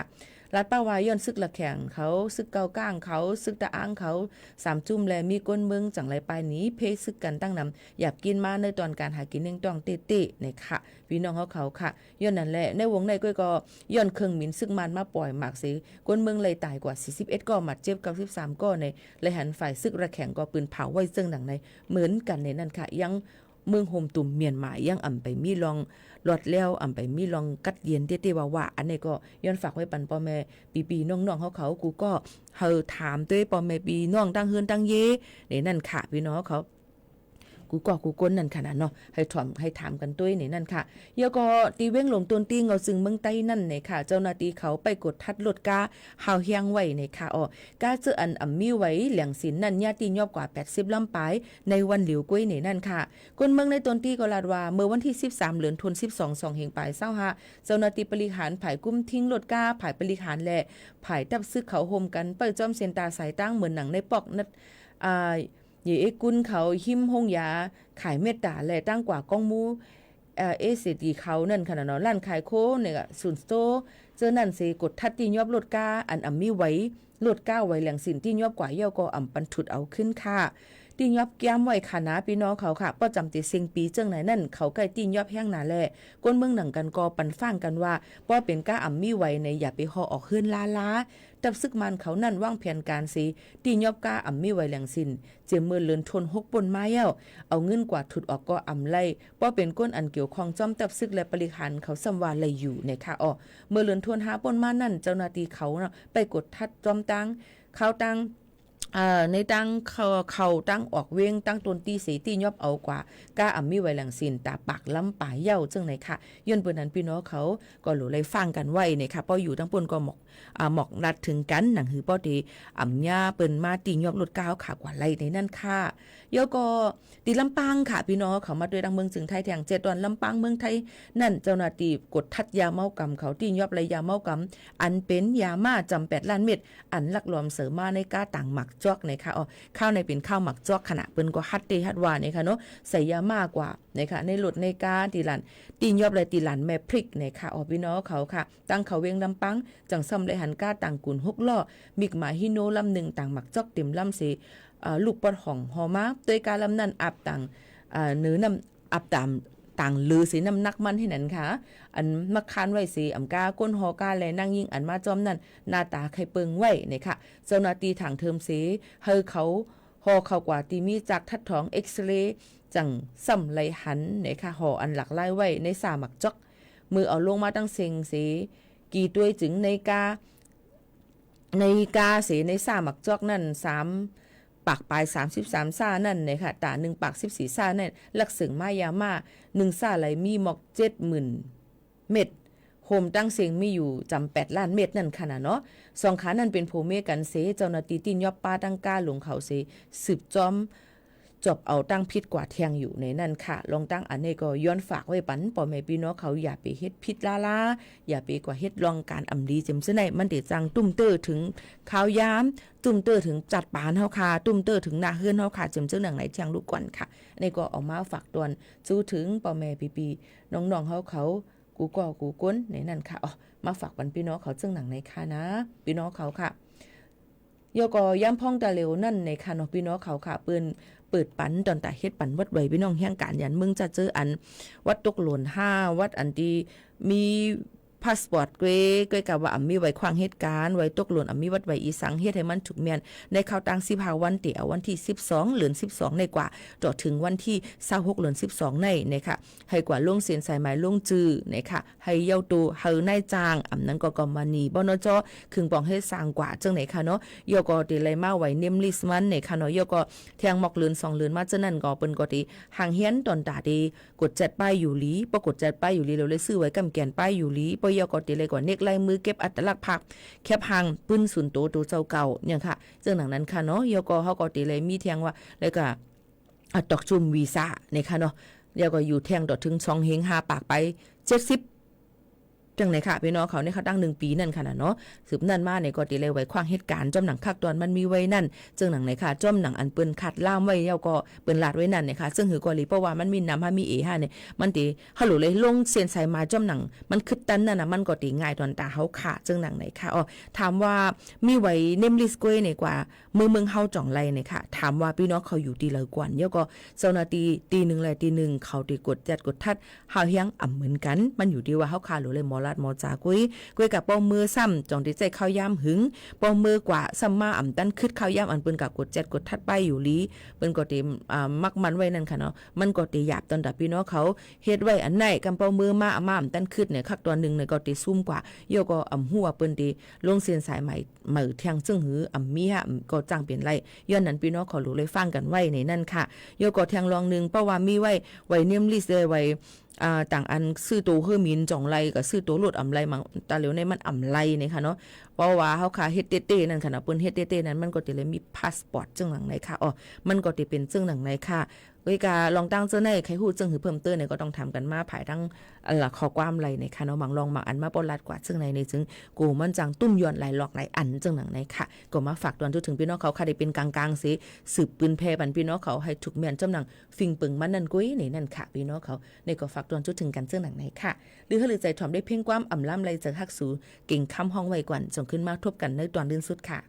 รัฐป้าวายย้อนซึกละแข่งเขาซึกเกาก้างเขาซึกตะอ้างเขา3จุ่มแลมีก้นเมืองจังไรปลายนี้เพซึกกันตั้งนำอยากกินมาในตอนการหากินเองต้องเตะๆในค่ะพี่น้องเขาค่ะย้อนนั่นแหละในวงในก็ย้อนเครื่องมินซึกมันมาปล่อยหมากสิก้นเมืองเลยตายกว่า41ก็หมัดเจ็บ93ก็ในเลยหันฝ่ายซึกระแข่งก็ปืนเผาไว้ซึ่งหนังในเหมือนกันในนั้นค่ะยังเมืองโฮมตุ่มเมียนมายังอ่ำไปมีลองหลอดแล้วอ่ำไปมีลองกัดเย็นเต้ๆว่าอันนี้ก็ย้อนฝากไว้ปันพ่อแม่ปีน้องๆเขากูก็เฮาถามด้วยพ่อแม่ปีน้องตั้งเฮือนตั้งเยในนั่นค่ะพี่น้องเขากูก้นนั่นขนาดเนาะให้ถามกันด้วยนี่นั่นค่ะยก็ตีเว้งหลงตนตีเงาซึ่งเมืองใต้นั่นเนี่ยค่ะเจ้าหน้าที่เขาไปกดทัดรถกาหาวเฮียงไว้เนี่ยค่ะกาเจออันมีไว้เหลียงศิลนั่นญาติยอบกว่า80ลำปายในวันหลิวกุ้ยนี่นั่นค่ะคนเมืองในตนตีก็ลาดว่าเมื่อวันที่13เดือนธันวาคม2เฮงปลาย25เจ้าหน้าที่บริหารผายกุ้มทิ้งรถกาผายบริหารและผายตับซึกเขาโฮมกันเปิดจอมเซนตาสายตั้งเหมือนหนังในปอกนัดเยเอกุนเขาหิมห้องยาขายเมตตาและตั้งกว่ากองมูเอเสตีเขานั่นขนาดเนาะร้านขายโคเนี่ยศูนย์สโตเจอนั่นสิกดทัดตียอบรถกาอันมีไว้รถก้าไว้แหล่งสินที่ยอบกว่าเย่าก็ปันถุดเอาขึ้นค่ะตียอบแก้มไว้ค่ะนะพี่น้องเขาค่ะป้อจำติเซิงปีเจิงไหนนั่นเขาใกล้ตียอบแห้งหนาแลก้นเมืองหนังกันก็ปันฟังกันว่าป้อเป็นก้ามีไว้ในอย่าไปห่อออกเฮือนลาตับซึกมันเขานั่นว่างแผนการสิตียอบก้ามีไว้แหล่งสินเจมมือเลินทน6ปนมาเย้าเอาเงินกว่าถุดออกก็ไล่ป้อเป็นก้นอันเกี่ยวข้องจ้อมตับซึกและบริหารเขาสัมวาเลยอยู่ในค่ะเมื่อเลินทน5ปนมานั่นเจ้าหน้าที่เขาไปกดทัดจอมตั้งเขาตั้งในตั้งเขาตั้งออกเว้งตั้งตนตีสีตียอบเอากว่าก้ามีไว้แหล่งสินตาปากล้ำป่าเย้าจังไหนค่ะย้อนเปิ้นนั้นพี่น้องเขาก็หลุเลยฟังกันไว้ในค่ะป้ออยู่ทั้งปนก็หมอกนัดถึงกันหนังหือป้อดีย่าเปิ้นมาตียอบรถก้าวขากว่าไรในนั่นค่ะเยอะก็ตีลำปางค่ะพี่น้องเขามาด้วยดังเมืองจึงไทยแทง7 วันลำปางเมืองไทยนั่นเจ้าหน้าที่กดทัดยาเมากำเขาตียอบไรยาเมากำอันเป็นยามาจำ8 ล้านเม็ดอันลักลอมเสริมมาในก้าต่างหมักจอกในค่ะข้าวในเป็นข้าวหมักจอกขณะเปิ้นก็ฮัดว่าในค่ะเนาะใส่ยามากกว่าในค่ะในหลุดในกาตีหลันตียอบไรตีหลันแม่พริกในค่ะพี่น้องเขาค่ะตั้งเขาเวียงลำปังจังซ้ำเลยหันก้าต่างกุน6 ล้อมิกหมาฮิโนลำ1ต่างหมักจอกเต็มลำสิลูกปอดห่องหอมาโดยการลำนั้นอับต่างเนื้อนำอับตาม ต่างลือสีน้ำหนักมันให้นั่นค่ะอันมักคานไว้สีอำกาก้นหอกาแลนั่งยิงอันมาจอมนั่นหน้าตาไข่เปิงไว้เนี่ยค่ะเจ้าหน้าที่ทางเทิมสีเฮอเขาหอเข้ากว่าที่มีจากทัดท้องเอ็กซเรย์จังซ้ำไหลหันเนี่ยค่ะหออันหลักไล่ไว้ในสามักจอกมือเอาลงมาตั้งเซ็งสีกี่ตัวจึงในกาเสในซ่าหมักจอกนั่น3ปากปลาย33ซ่านั่นเนี่ยค่ะตา1ปาก14ซ่านั่นลักษึงมายามา1ซ่าไหลมีหมอก 70,000 เม็ดโฮมตั้งเสียงมีอยู่จำ8ล้านเม็ดนั่นค่ะเนาะสองขานั่นเป็นโพเมกันเสเจ้าหน้าที่ตินยอบป้าตั้งก้าหลงเขาเสสืบจอมจบเอาตั้งพิษกว่าแทงอยู่ในนั่นค่ะลองตั้งอันนี้ก็ย้อนฝากไว้ปันป่อแม่พี่น้องเขาอย่าไปเฮ็ดพิษลาอย่าไปกว่าเฮ็ดลองการอำดีจำซึ่งในมันเดจังตุ้มเตอร์ถึงข้าวยามตุ้มเตอร์ถึงจัดปานเฮาค่ะตุ้มเตอร์ถึงหน้าเฮือนเฮาค่ะจำซึ่งหนังไหนจังลูกก่อนค่ะนี่ก็เอามาฝากตวนจู้ถึงป่อแม่พี่ๆน้องๆเขากูก่อกูก้นในนั่นค่ะอ๋อมาฝากปันพี่น้องเขาซึ่งหนังไหนค่ะนะพี่น้องเขาค่ะยก็ย้ำพ้องตะเหลวนั่นในค่ะเนาะพี่น้องเขาค่ะเปิดปันตอนตาเฮ็ดปันวัดไว้พี่น้องแห่งการยันมึงจะเจออันวัดตกหล่น5วัดอันที่มีพาสปอร์ตเกยกับว่ามีไว้ควางเหตุการณ์ไว้ตกหล่นมีวัดไว้อีสังเฮ็ดให้มันถูกแม่นในข่าวต่าง15วันเตียววันที่12เดือน12ในกว่าจอถึงวันที่26เดือน12ในค่ะให้กว่าลงเส้นสายหมายลงจื้อนะคะให้เยาตูเฮาในจางอำนั้นก็มานีบ่นจอครึ่งปองให้สร้างกว่าจังไหนค่ะเนาะยก็ติไลมาไว้เนมลิสมันในค่ะเนาะยก็แทงหมอกเลือน2เลือนมาจังนั้นก็เปิ้นก็ติห่างเฮียนตอนตาดีกดจัดป้ายอยู่หลีปรากฏจัดป้ายอยู่หลีเราเลยซื้อไว้กำแกนป้ายอยู่หลียก็ติเลยกว่าเนกลายมือเก็บอัตลักษณ์พักแคบหางปืนศูนย์ตัวเจ้าเก่าเนี่ยค่ะซึ่งหนังนั้นค่ะเนาะยก็เฮาก็ติเลยมีเทียงว่าแล้วก็ตอกจุ่มวีซ่าเนี่ยค่ะเนาะแล้วก็อยู่เทียงดอถึง2เฮง5ปากไป70จังไหนค่ะพี่น้องเขาเนี่ยเขาตั้ง1ปีนั่นค่ะเนาะสืบนั่นมาเนี่ยก็ติเลยไว้ควางเหตุการณ์จอมหนังคักตอนมันมีไว้นั่นจึงหนังไหนค่ะจอมหนังอันเปิ้นขัดล่ามไว้เยาก็เปิ้นลาดไว้นั่นเนี่ยค่ะซึ่งหือกอลีเพราะว่ามันมีนำมีเอ5เนี่ยมันติฮัลโหลเลยลงเส้นสายมาจอมหนังมันคึดตันนั่นน่ะมันก็ติง่ายตอนตาเฮาค่ะจึงหนังไหนค่ะอ๋อถามว่ามีไว้เนมลิสกวยเนี่ยกว่าเมืองเฮาจ่องไรเนี่ยค่ะถามว่าพี่น้องเขาอยู่ดีเลยกว่าเยาก็เจ้าหน้าที่ตี1เลยตี1เขาติกดจัดกดทัดเฮาเฮียงอ่ำเหมือนกันมันอยู่ดีว่าเฮาค่ะหรือเลยหมอลาดหมอจากุยกับป้อมือซ้ำจองที่ใจข้าวยามหึงป้อมือกว่าซ้ำมาอ่ำตันคึดข้าวยามอันเปิ้นกับกดจัดกดทัดไปอยู่ลีเปิ้นก็ติมักมันไว้นั่นค่ะเนาะมันก็ติหยาบตอนดับพี่น้องเขาเฮ็ดไว้อันไหนกำป้อมือมาอ่ำตันคึดเนี่ยคักตอนนึงเนี่ยก็ติซุ่มกว่าโยก็อ่ำหัวเปิ้นติลงเส้นสายใหม่เหมือเทียงจึงหืออ่ำมีฮะก็จ้างเปลี่ยนไรย้อนนั้นพี่น้องเขารู้เลยฟังกันไว้ในนั่นค่ะโยก็เทียงรองนึงเพราะว่ามีไว้เนียมลิสเลยไว้ต่างอันซื้อตัวเฮือมินจ่องไรกับซื้อตัวรถอำไรมาตาเหลียวในมันอำไรนี่ค่ะเนาะเพราะว่าเฮาค่ะเฮ็ดเต้ๆนั่นค่ะนะเปิ้นเฮ็ดเต้ๆนั้นมันก็สิเลยมีพาสปอร์ตจังหลังไหนค่ะอ๋อมันก็สิเป็นจังหลังไหนค่ะกาลองตั้งเจ้าในใครฮู้จังหือเพิ่มเติมเนี่ยก็ต้องทำกันมาภายทั้งข้อความไรในค่ะเนาะบางลองบางอันมาปนลัดกว่าจังไหนในจึงกูมันจังตุ้มย้อนหลายหลอกหลายอันจังหลังไหนค่ะก็มาฝากตอนถึงพี่น้องเขาค่ะได้เป็นกลางๆสิสืบปืนแพร่บันพี่น้องเขาให้ถูกแม่นจำหนังฟิงปึงมันนั่นกุ้ยนี่นั่นค่ะพี่น้องเขาในก็ฝากตอนถึงกันจังหลังไหนค่ะหรือหรือใจถ่อมได้เพ่งความอ่ำล่ำไรจากฮักสูเก่งคำห้องไว้ก่อนส่งขึ้นมาทบกันในตอนลื่นสุดค่ะ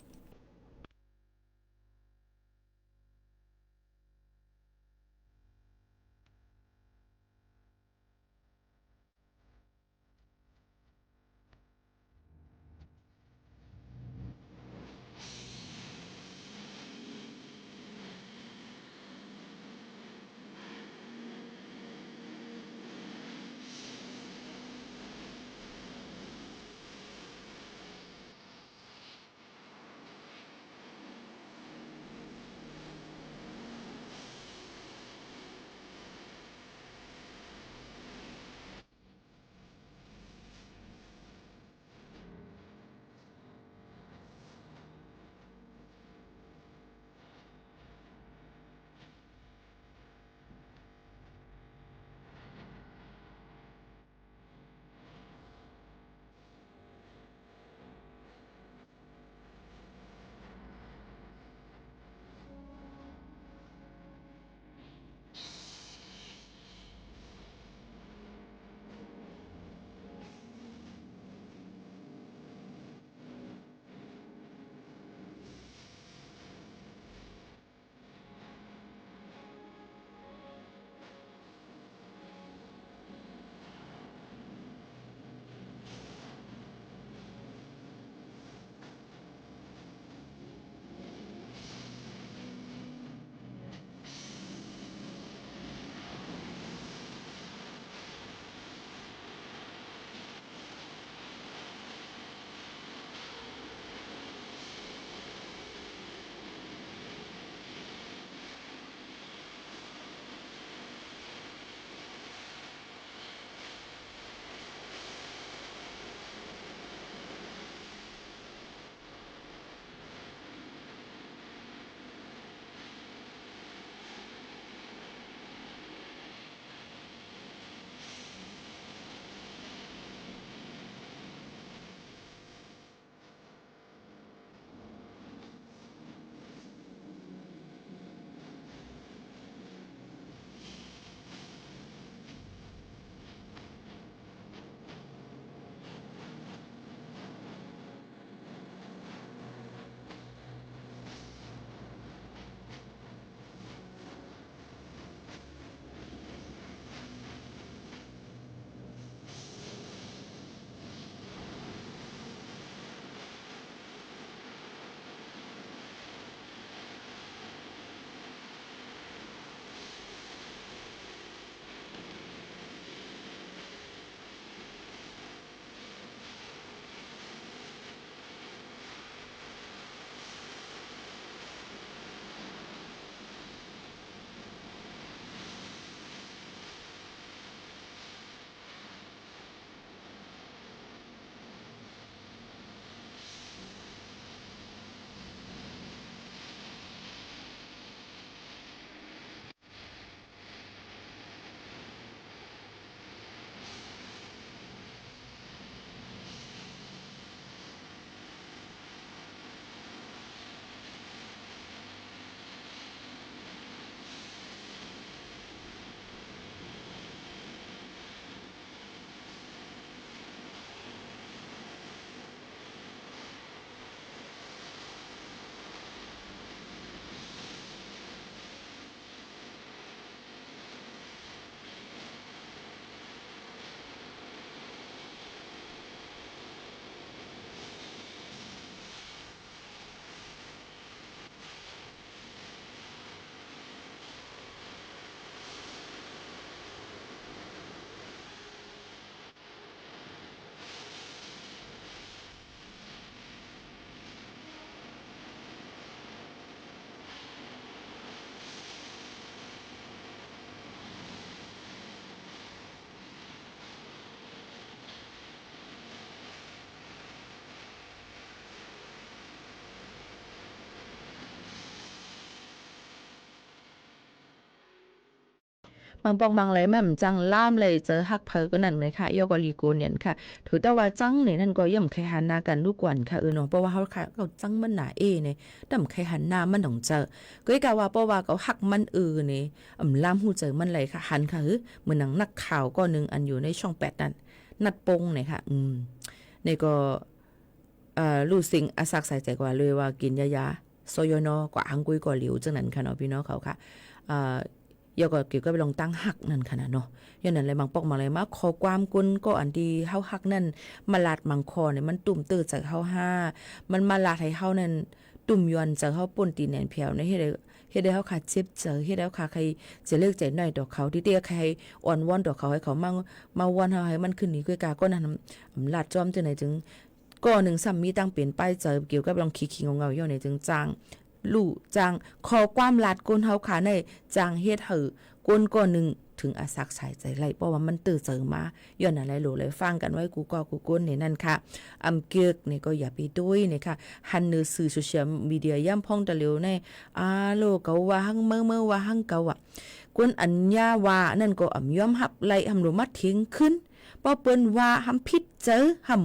บางปองบางเลยแม่มจังล่ามเลยเจอฮักเพอก็นั่นเลยค่ะยอกอลีโกนเนี่ยค่ะถือแต่ว่าจังเนี่ยนั่นก็ย่ำใครหันหน้ากันลูกกวนค่ะเนาะเพราะว่าเขาค่ะเขาจังมันหนาเนี่ยดำใครหันหน้ามันต้องเจอก็กะว่าเพราะว่าเขาฮักมันเนี่ยล่ามหูเจอมันเลยค่ะหันค่ะเหมือนหนังนักข่าวก็นึงอันอยู่ในช่อง8นั่นนัดปงเนี่ยค่ะนี่ก็รู้สิ่งอาศักใส่ใจกว่าเลยว่ากินยาโซโยนอกว่าอังกุยกว่าหลิวจังนั้นค่ะเนาะพี่น้องเขาค่ะยาก็เกี่ยวกับลองตั้งหักนั่นค่ะเนาะย้อนนั้นเลยบางปอกมาเลยมาขอความกุนก็อันดีเฮาหักนั่นมาลาดมังคอเนี่ยมันตุ่มตื้อจากเฮามันมาลาดให้เฮานั่นตุ่มยวนจากเฮาป่นตีแหนนเพียวในเฮ็ดได้เฮาขาดเจ็บเจอเฮ็ดได้เฮาขาใครจะเลิกใจหน่อยดอกเขาที่เตี้ยใครอ่อนวอนดอกเขาให้เขามาวอนเฮาให้มันขึ้นนี่ก้อยกาก็นั่นลาดจอมจังไหนจึงก็หนึ่งซ้ำมีตั้งเปลี่ยนป้ายเจอเกี่ยวกับลองขี้ๆเงาๆย่อในจึงจางลู่จางขอความลาดก้นเฮาขาในจางเฮ็ดหือก้นก็หนึ่งถึงอาศักใส่ใจไรเพราะว่ามันตื่นเจอมาย้อนอะไรหลูเลยฟังกันไว้กูก้นเนี่ยนั่นค่ะเกียกนี่ก็อย่าไปด้วยเนี่ยค่ะหันเนื้อสื่อโซเชียลมีเดียย่ำพ่องตะเหลียวในโลกเกาว่าหังเมื่อว่าหังเกาก้นอัญญาว่านั่นก็ย้อมหับไล่หลูมัดทิ้งขึ้นพอเปิ้นว่าพิษเจอ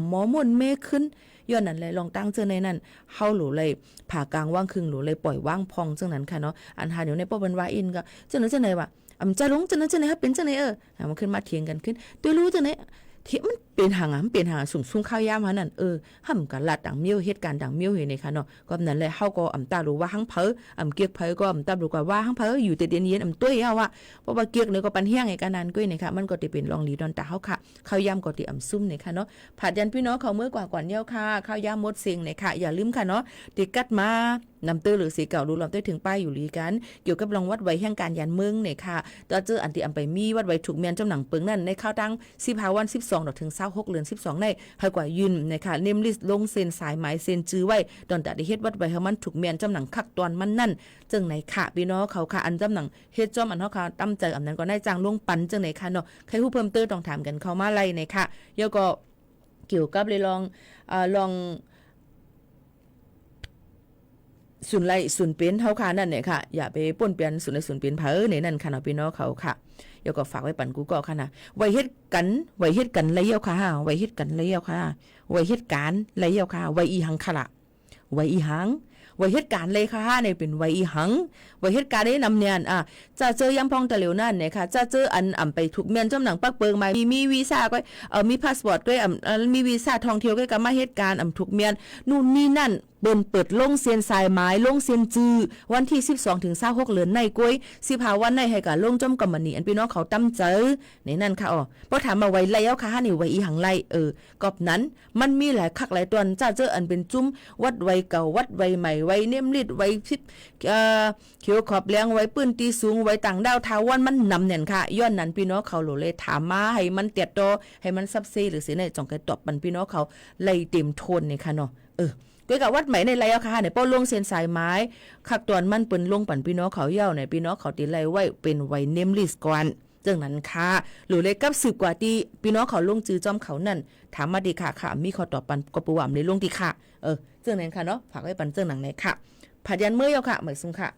หมอมนเมขึ้นย้อนนั้นเลยลองตั้งเจอในนั้นเฮาหลูเลยผ่ากลางว่างครึ่งหลูเลยปล่อยว่างพองจังนั้นค่ะเนาะอันหาเดี๋ยวในป้อเป็นว่าอินก็จังนั้นจังไหนวะจะลงจังนั้นจังไหนครับเป็นจังไหนมันขึ้นมาเถียงกันขึ้นตัวรู้จังไหนที่มันเป็นหางมันเป็นหางสูงข้าวยามหานั่นห้ำกันลัดดังเมียวเหตุการณ์ดังเมียวเห็นนี่ค่ะเนาะก็นั้นเลยเฮาก็ตารู้ว่าหังเผอเกียกเผอก็ตารู้ว่าหังเผออยู่แต่เย็นตุ้ยเอาว่าเพราะว่าเกียกเนี่ยก็ปันเฮียงไอ้กันนั้นกุ้ยนี่ค่ะมันก็สิเป็นรองลีดอนตาเฮาค่ะข้าวยามก็สิซุ่มนี่ค่ะเนาะผัดยันพี่น้องเขาเมื่อกว่าก่อนเยี่ยวค่ะข้าวยามหมดเสียงนี่ค่ะอย่าลืมค่ะเนาะติกัดมานำตื้อหรือสีเก่าดูลำตื้อถึงป้ายอยู่ลีกันเกี่ยวกับรองวัดไว้แห่งการยันเมืองเนี่ยค่ะต่อเจออันที่ไปมีวัดไว้ถูกเมียนจำหนังเปิงนั่นในข้าวตั้ง15วัน12ถึง26เดือน12ในให้กว่ายืนนะคะเนมลิสลงเซ็นสายหมายเซ็นจื้อไว้ดอนตะได้เฮ็ดวัดไว้ให้มันถูกเมียนจำหนังคักตอนมันนั่นจึงไหนค่ะพี่น้องเขาค่ะอันจำหนังเฮ็ดจอมอันเฮาค่ะตั้มใจอันนั้นก็ได้จ้างลงปันจึงไหนค่ะเนาะใครผู้เพิ่มเติมต้องถามกันเข้ามาไล่ในค่ะแล้วก็เกี่ยวกับเลยลองส่วนไรส่วนเป็นเฮาค่ะนั่นเนี่ยค่ะอย่าไปป่นเปลี่ยนส่วนไรส่วนเป็นเผอเนี่ยนั่นค่ะเนาะพี่น้องเขาค่ะเดี๋ยวก็ฝากไว้ปั่นกูก็ค่ะนะไว้เฮ็ดกันไรเยี่ยวค่ะไว้เฮ็ดกันไรเยี่ยวค่ะไว้เฮ็ดการไรเยี่ยวค่ะไว้อีหังค่ะละไว้อีหังไว้เหตุการณ์เลยค่ะเนี่ยเป็นไว้อีหังไว้เหตุการณ์ได้นำเนียนจะเจอยำพองตะเหลียวนั่นเนี่ยค่ะจะเจออันไปถูกเมียนจำหนังปักเปิงมามีวีซ่าก็มีพาสปอร์ตก็มีวีซ่าท่องเที่ยวก็กับมาเหตุการณ์ถูกเมียนนู่นนี่นั่นเปิดลงเซียนสายไม้ลงเซียนจือวันที่12ถึง26เดือนในกล้วย15วันในให้การลงจอมกำมันนี่อันพี่น้องเขาตั้มเจอในนั่นค่ะพอถามมาไว้แล้วค่ะนี่ไว้อีหังไรกอบนั้นมันมีหลายคักหลายตอนจะเจออันเป็นจุ้มวัดไว้เก่าวัดไว้ใหม่ไว้เนียมลิดไว้พิษเขียวขอบเลี้ยงไว้ปืนตีสูงไว้ต่างดาวทาวันมันนำเนี่ยค่ะย้อนนั้นพี่น้องเขาโหลเลยถามมาให้มันเตียดโตให้มันซับซีหรือสิในจ่องไก่ตอบปันพี่น้องเขาไล่เต็มโทนนี่ค่ะเนาะก็กับวัดใหม่ในไรเอาค่ะเนี่ยป้อลงเส้นสายไม้คักตอนมันเปิ้นลงปั่นพี่น้องเขาเย้าเนี่ยพี่น้องเขาตีไล่ไว้เป็นไว้เนมลิสก่อนจังนั้นค่ะหรือเลยกับ10กว่าที่พี่น้องเขาลงจื้อจอมเขานั่นถามมาดีค่ะมีข้อตอบปันก็ปูว่ามในลงที่ค่ะจังนั้นค่ะเนาะฝากไว้ปันจังหนังไหนค่ะผัดยันเมื่อเย้าค่ะหมายซุ่มค่ะ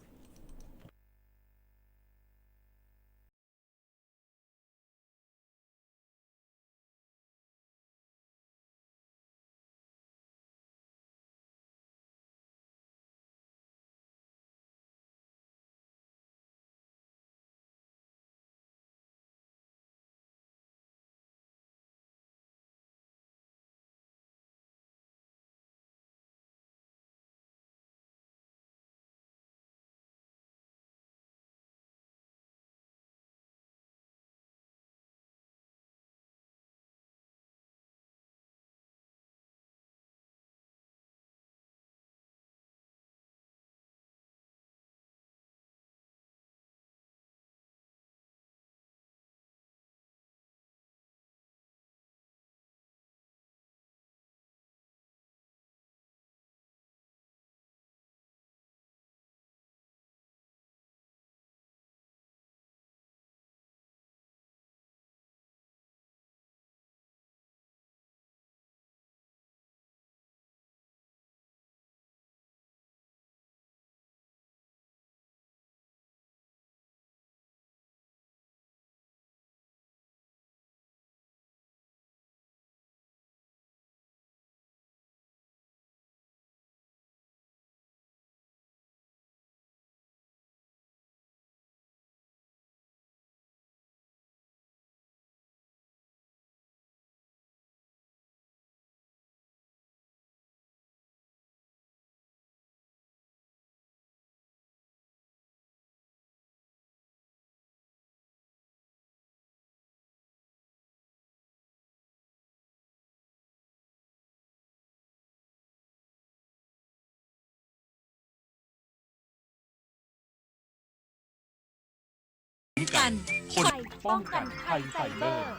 กัน คนป้องกันภัยไซเบอร์